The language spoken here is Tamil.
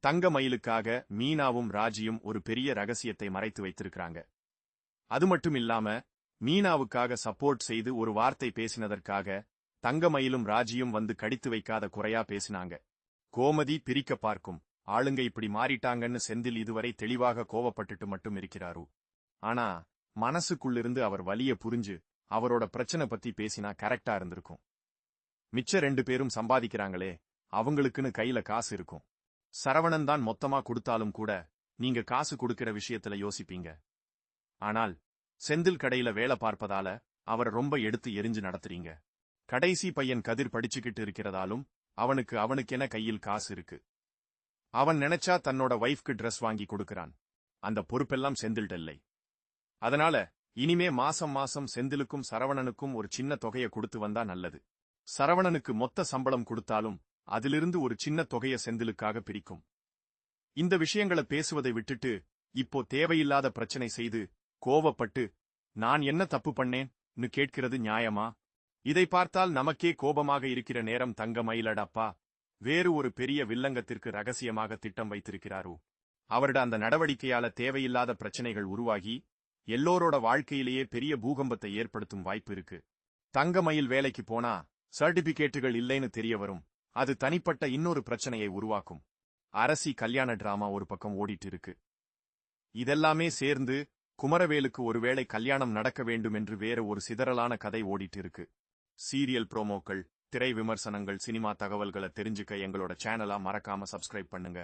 தங்க மயிலுக்காக மீனாவும் ராஜியும் ஒரு பெரிய ரகசியத்தை மறைத்து வைத்திருக்கிறாங்க. அது மட்டும் இல்லாம மீனாவுக்காக சப்போர்ட் செய்து ஒரு வார்த்தை பேசினதற்காக தங்க மயிலும் ராஜியும் வந்து கடித்து வைக்காத குறையா பேசினாங்க. கோமதி பிரிக்க பார்க்கும் ஆளுங்க இப்படி மாறிட்டாங்கன்னு செந்தில் இதுவரை தெளிவாக கோவப்பட்டுட்டு மட்டும் இருக்கிறாரு. ஆனா மனசுக்குள்ளிருந்து அவர் வலிய புரிஞ்சு அவரோட பிரச்சனை பத்தி பேசினா கரெக்டா இருந்திருக்கும். மிச்ச 2 பேரும் சம்பாதிக்கிறாங்களே, அவங்களுக்குன்னு கையில காசு இருக்கும். சரவணன் தான் மொத்தமா கொடுத்தாலும் கூட நீங்க காசு கொடுக்கிற விஷயத்துல யோசிப்பீங்க. ஆனால் செந்தில் கடையில வேலை பார்ப்பதால அவரை ரொம்ப எடுத்து எரிஞ்சு நடத்துறீங்க. கடைசி பையன் கதிர் படிச்சுக்கிட்டு இருக்கிறதாலும் அவனுக்கென கையில் காசு இருக்கு. அவன் நினைச்சா தன்னோட வைஃப்க்கு ட்ரெஸ் வாங்கி கொடுக்கறான். அந்த பொறுப்பெல்லாம் செந்தில்ட இல்லை. அதனால இனிமே மாசம் மாசம் செந்திலுக்கும் சரவணனுக்கும் ஒரு சின்ன தொகையை கொடுத்து வந்தா நல்லது. சரவணனுக்கு மொத்த சம்பளம் கொடுத்தாலும் அதிலிருந்து ஒரு சின்ன தொகையை செந்திலுக்காக பிரிக்கும். இந்த விஷயங்களை பேசுவதை விட்டுட்டு இப்போ தேவையில்லாத பிரச்சனை செய்து கோவப்பட்டு நான் என்ன தப்பு பண்ணேன்னு கேட்கிறது நியாயமா? இதை பார்த்தால் நமக்கே கோபமாக இருக்கிற நேரம் தங்க மயிலடப்பா வேறு ஒரு பெரிய வில்லங்கத்திற்கு ரகசியமாக திட்டம் வைத்திருக்கிறாரு. அவருடைய அந்த நடவடிக்கையால தேவையில்லாத பிரச்சனைகள் உருவாகி எல்லோரோட வாழ்க்கையிலேயே பெரிய பூகம்பத்தை ஏற்படுத்தும் வாய்ப்பு இருக்கு. தங்க மயில் வேலைக்கு போனா சர்டிபிகேட்டுகள் இல்லைன்னு தெரிய வரும். அது தனிப்பட்ட இன்னொரு பிரச்சனையை உருவாக்கும். அரசி கல்யாண டிராமா ஒரு பக்கம் ஓடிட்டு இருக்கு. இதெல்லாமே சேர்ந்து குமரவேலுக்கு ஒருவேளை கல்யாணம் நடக்க வேண்டும் என்று வேற ஒரு சிதறலான கதை ஓடிட்டு இருக்கு. சீரியல் ப்ரோமோக்கள், திரை விமர்சனங்கள், சினிமா தகவல்களை தெரிஞ்சுக்க எங்களோட சேனலா மறக்காம சப்ஸ்கிரைப் பண்ணுங்க.